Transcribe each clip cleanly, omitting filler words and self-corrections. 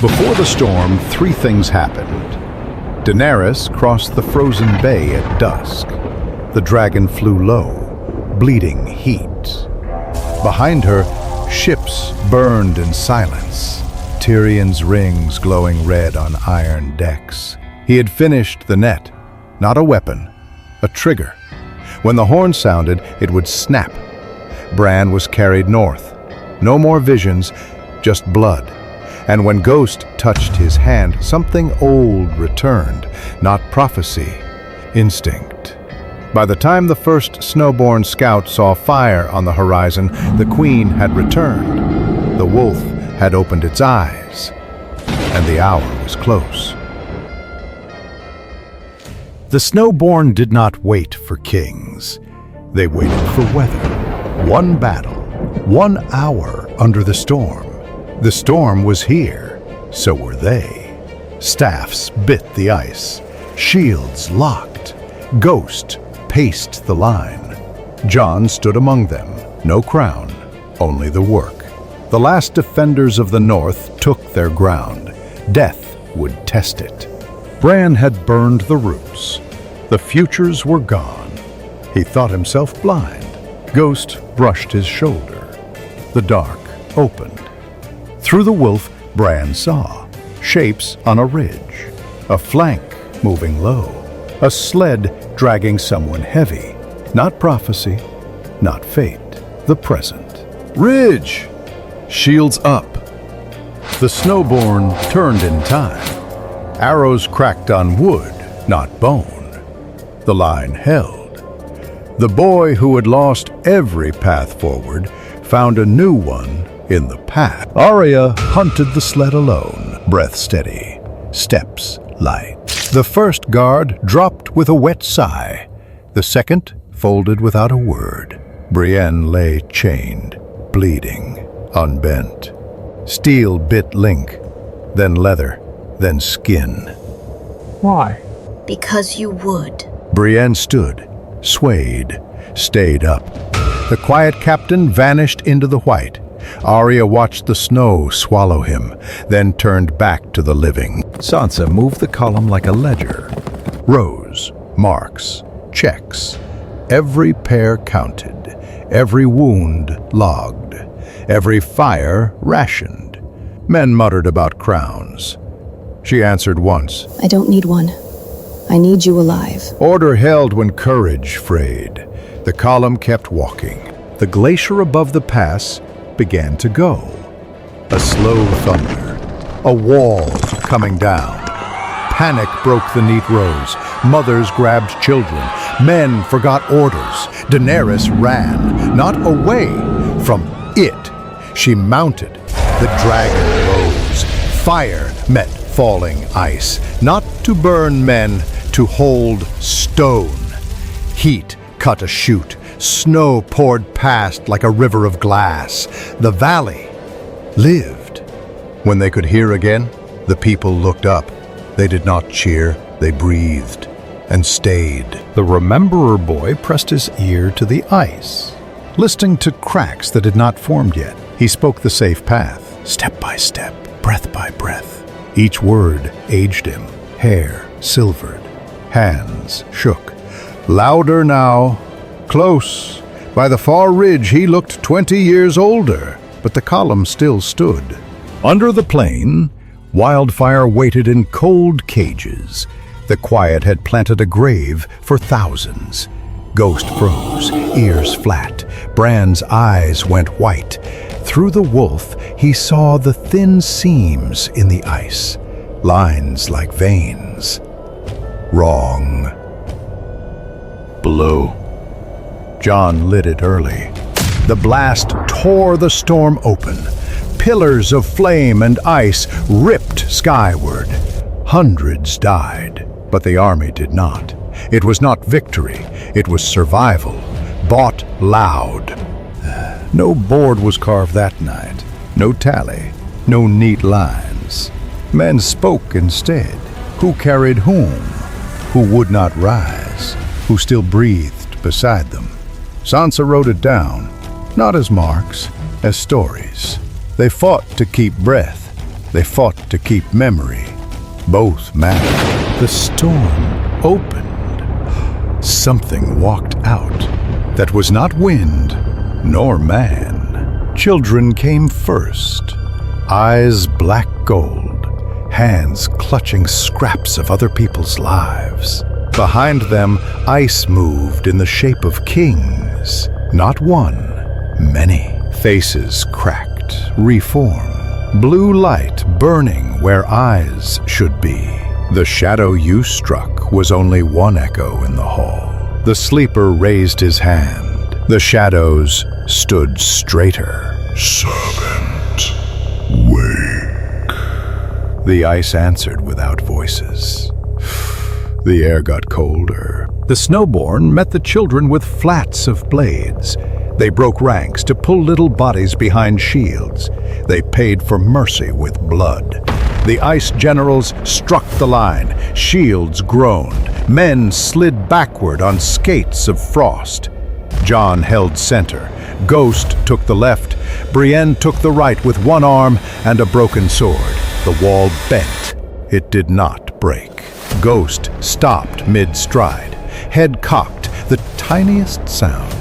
Before the storm, three things happened. Daenerys crossed the frozen bay at dusk. The dragon flew low, bleeding heat. Behind her, ships burned in silence, Tyrion's rings glowing red on iron decks. He had finished the net, not a weapon, a trigger. When the horn sounded, it would snap. Bran was carried north. No more visions, just blood. And when Ghost touched his hand, something old returned, not prophecy, instinct. By the time the first snowborn scout saw fire on the horizon, the queen had returned. The wolf had opened its eyes, and the hour was close. The snowborn did not wait for kings. They waited for weather. One battle, 1 hour under the storm. The storm was here, so were they. Staffs bit the ice, shields locked. Ghost paced the line. Jon stood among them, no crown, only the work. The last defenders of the north took their ground. Death would test it. Bran had burned the roots. The futures were gone. He thought himself blind. Ghost brushed his shoulder. The dark opened. Through the wolf, Bran saw shapes on a ridge, a flank moving low, a sled dragging someone heavy. Not prophecy, not fate, the present. Ridge! Shields up. The snowborn turned in time. Arrows cracked on wood, not bone. The line held. The boy who had lost every path forward found a new one in the path. Arya hunted the sled alone, breath steady, steps light. The first guard dropped with a wet sigh. The second folded without a word. Brienne lay chained, bleeding, unbent. Steel bit link, then leather, then skin. Why? Because you would. Brienne stood, swayed, stayed up. The quiet captain vanished into the white. Arya watched the snow swallow him, then turned back to the living. Sansa moved the column like a ledger. Rows, marks, checks. Every pair counted, every wound logged, every fire rationed. Men muttered about crowns. She answered once. I don't need one. I need you alive. Order held when courage frayed. The column kept walking. The glacier above the pass began to go. A slow thunder. A wall coming down. Panic broke the neat rows. Mothers grabbed children. Men forgot orders. Daenerys ran, not away from it. She mounted. The dragon rose. Fire met falling ice. Not to burn men, to hold stone. Heat cut a chute. Snow poured past like a river of glass. The valley lived. When they could hear again, the people looked up. They did not cheer, they breathed and stayed. The Rememberer boy pressed his ear to the ice, listening to cracks that had not formed yet. He spoke the safe path, step by step, breath by breath. Each word aged him. Hair silvered, hands shook. Louder now. Close. By the far ridge he looked 20 years older, but the column still stood. Under the plain, wildfire waited in cold cages. The quiet had planted a grave for thousands. Ghost froze, ears flat. Bran's eyes went white. Through the wolf he saw the thin seams in the ice, lines like veins. Wrong. Blue. Jon lit it early. The blast tore the storm open. Pillars of flame and ice ripped skyward. Hundreds died, but the army did not. It was not victory, it was survival, bought loud. No board was carved that night, no tally, no neat lines. Men spoke instead. Who carried whom? Who would not rise? Who still breathed beside them? Sansa wrote it down, not as marks, as stories. They fought to keep breath, They fought to keep memory. Both mattered. The storm opened. Something walked out. That was not wind, nor man. Children came first. Eyes black gold. Hands clutching scraps of other people's lives. Behind them, ice moved in the shape of kings. Not one, many. Faces cracked, reformed. Blue light burning where eyes should be. The shadow you struck was only one echo in the hall. The sleeper raised his hand. The shadows stood straighter. Servant, wake. The ice answered without voices. The air got colder. The snowborn met the children with flats of blades. They broke ranks to pull little bodies behind shields. They paid for mercy with blood. The ice generals struck the line. Shields groaned. Men slid backward on skates of frost. Jon held center. Ghost took the left. Brienne took the right with one arm and a broken sword. The wall bent. It did not break. Ghost stopped mid-stride. Head cocked, the tiniest sound.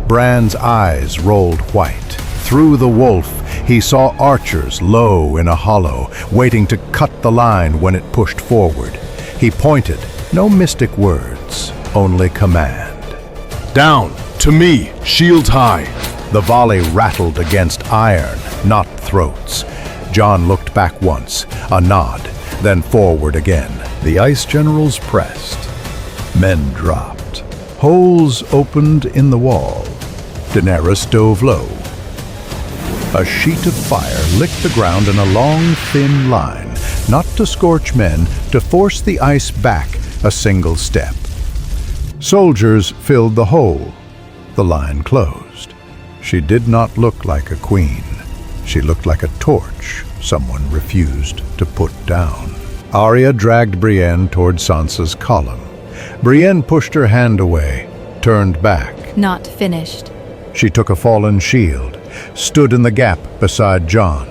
Bran's eyes rolled white. Through the wolf, he saw archers low in a hollow, waiting to cut the line when it pushed forward. He pointed, no mystic words, only command. Down, to me, shields high. The volley rattled against iron, not throats. Jon looked back once, a nod, then forward again. The ice generals pressed. Men dropped. Holes opened in the wall. Daenerys dove low. A sheet of fire licked the ground in a long, thin line, not to scorch men, to force the ice back a single step. Soldiers filled the hole. The line closed. She did not look like a queen. She looked like a torch someone refused to put down. Arya dragged Brienne toward Sansa's column. Brienne pushed her hand away, turned back. Not finished. She took a fallen shield, stood in the gap beside Jon.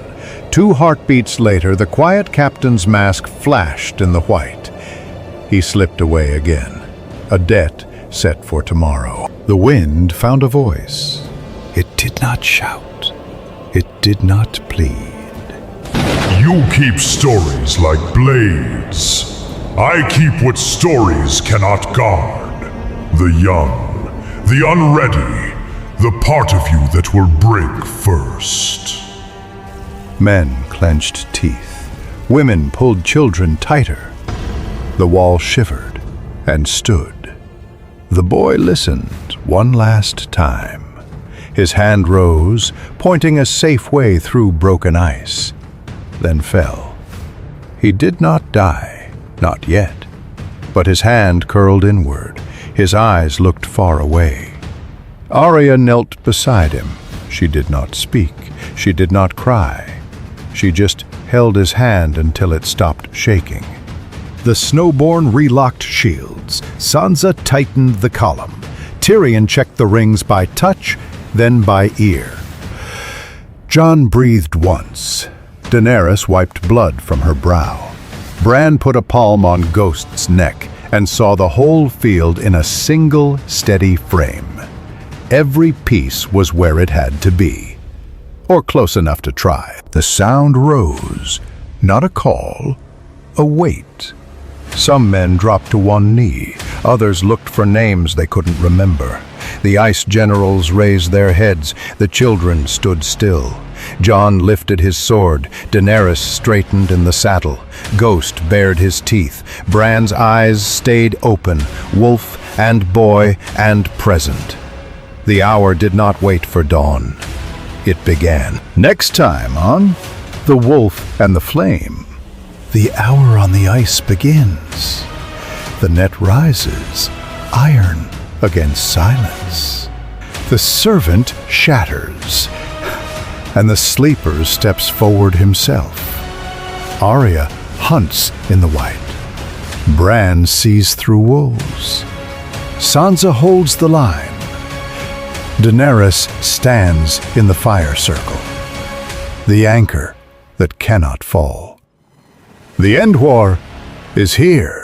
2 heartbeats later, the quiet captain's mask flashed in the white. He slipped away again, a debt set for tomorrow. The wind found a voice. It did not shout. It did not plead. You keep stories like blades. I keep what stories cannot guard. The young, the unready, the part of you that will break first. Men clenched teeth. Women pulled children tighter. The wall shivered and stood. The boy listened one last time. His hand rose, pointing a safe way through broken ice, then fell. He did not die, not yet, but his hand curled inward. His eyes looked far away. Arya knelt beside him. She did not speak. She did not cry. She just held his hand until it stopped shaking. The snowborn relocked shields. Sansa tightened the column. Tyrion checked the rings by touch, then by ear. Jon breathed once. Daenerys wiped blood from her brow. Bran put a palm on Ghost's neck and saw the whole field in a single, steady frame. Every piece was where it had to be, or close enough to try. The sound rose, not a call, a wait. Some men dropped to one knee, others looked for names they couldn't remember. The ice generals raised their heads, the children stood still. Jon lifted his sword, Daenerys straightened in the saddle. Ghost bared his teeth, Bran's eyes stayed open, wolf and boy and present. The hour did not wait for dawn. It began. Next time on The Wolf and the Flame, the hour on the ice begins. The net rises, iron against silence. The servant shatters, and the sleeper steps forward himself. Arya hunts in the white. Bran sees through wolves. Sansa holds the line. Daenerys stands in the fire circle. The anchor that cannot fall. The end war is here.